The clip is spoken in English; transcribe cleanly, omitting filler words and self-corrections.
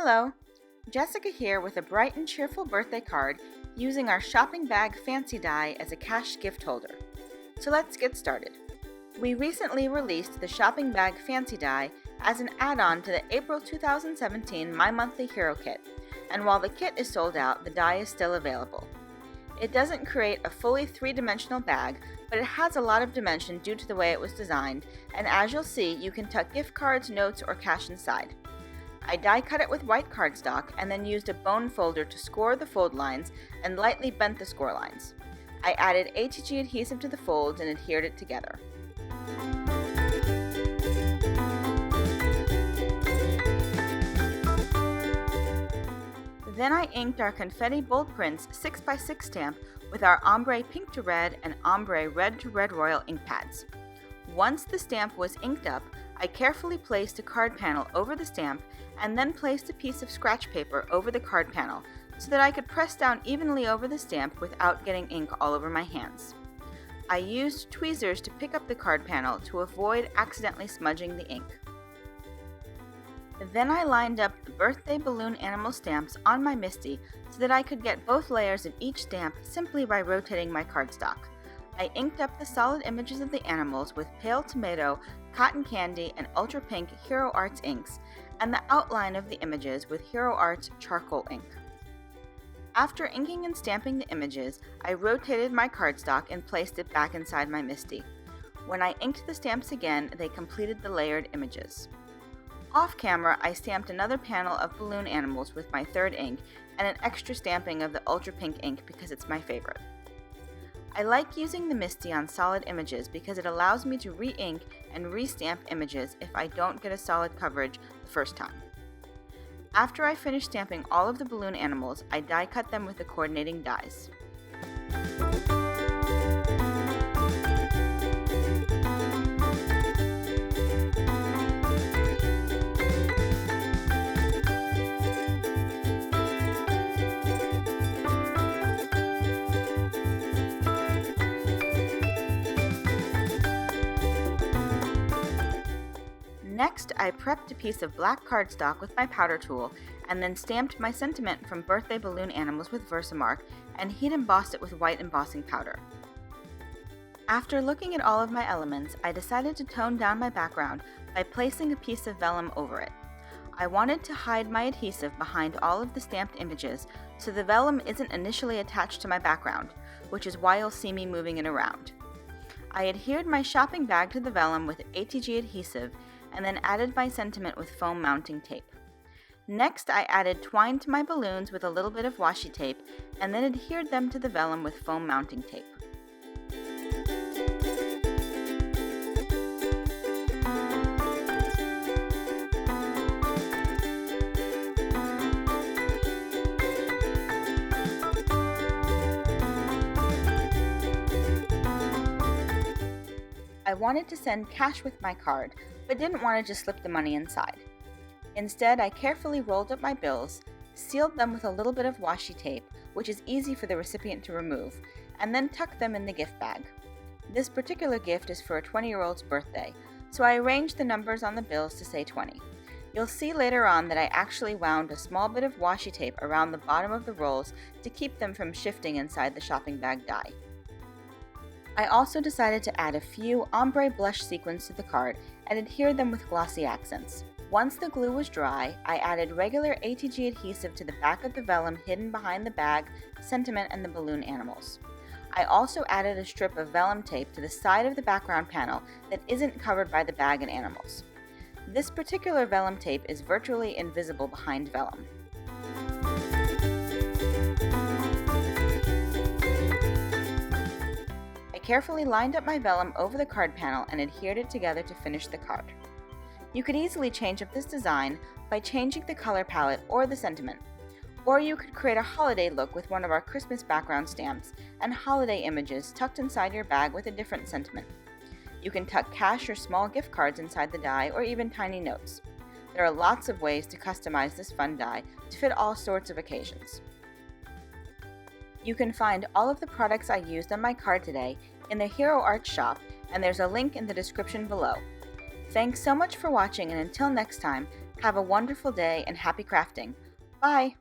Hello, Jessica here with a bright and cheerful birthday card using our shopping bag fancy die as a cash gift holder. So let's get started. We recently released the shopping bag fancy die as an add-on to the April 2017 My Monthly Hero Kit, and while the kit is sold out, the die is still available. It doesn't create a fully three-dimensional bag, but it has a lot of dimension due to the way it was designed, and as you'll see, you can tuck gift cards, notes, or cash inside. I die cut it with white cardstock and then used a bone folder to score the fold lines and lightly bent the score lines. I added ATG adhesive to the folds and adhered it together. Then I inked our Confetti Bold Prints 6x6 stamp with our Ombre Pink to Red and Ombre Red to Red Royal ink pads. Once the stamp was inked up, I carefully placed a card panel over the stamp and then placed a piece of scratch paper over the card panel so that I could press down evenly over the stamp without getting ink all over my hands. I used tweezers to pick up the card panel to avoid accidentally smudging the ink. Then I lined up the birthday balloon animal stamps on my MISTI so that I could get both layers of each stamp simply by rotating my cardstock. I inked up the solid images of the animals with Pale Tomato, Cotton Candy, and Ultra Pink Hero Arts inks, and the outline of the images with Hero Arts charcoal ink. After inking and stamping the images, I rotated my cardstock and placed it back inside my MISTI. When I inked the stamps again, they completed the layered images. Off camera, I stamped another panel of balloon animals with my third ink and an extra stamping of the Ultra Pink ink because it's my favorite. I like using the MISTI on solid images because it allows me to re-ink and re-stamp images if I don't get a solid coverage the first time. After I finish stamping all of the balloon animals, I die cut them with the coordinating dies. Next, I prepped a piece of black cardstock with my powder tool and then stamped my sentiment from Birthday Balloon Animals with Versamark and heat embossed it with white embossing powder. After looking at all of my elements, I decided to tone down my background by placing a piece of vellum over it. I wanted to hide my adhesive behind all of the stamped images so the vellum isn't initially attached to my background, which is why you'll see me moving it around. I adhered my shopping bag to the vellum with ATG adhesive and then added my sentiment with foam mounting tape. Next, I added twine to my balloons with a little bit of washi tape and then adhered them to the vellum with foam mounting tape. I wanted to send cash with my card, but didn't want to just slip the money inside. Instead, I carefully rolled up my bills, sealed them with a little bit of washi tape, which is easy for the recipient to remove, and then tucked them in the gift bag. This particular gift is for a 20-year-old's birthday, so I arranged the numbers on the bills to say 20. You'll see later on that I actually wound a small bit of washi tape around the bottom of the rolls to keep them from shifting inside the shopping bag die. I also decided to add a few ombre blush sequins to the card and adhere them with glossy accents. Once the glue was dry, I added regular ATG adhesive to the back of the vellum hidden behind the bag, sentiment, and the balloon animals. I also added a strip of vellum tape to the side of the background panel that isn't covered by the bag and animals. This particular vellum tape is virtually invisible behind vellum. I carefully lined up my vellum over the card panel and adhered it together to finish the card. You could easily change up this design by changing the color palette or the sentiment, or you could create a holiday look with one of our Christmas background stamps and holiday images tucked inside your bag with a different sentiment. You can tuck cash or small gift cards inside the die or even tiny notes. There are lots of ways to customize this fun die to fit all sorts of occasions. You can find all of the products I used on my card today in the Hero Arts shop, and there's a link in the description below. Thanks so much for watching, and until next time, Have a wonderful day and happy crafting. Bye!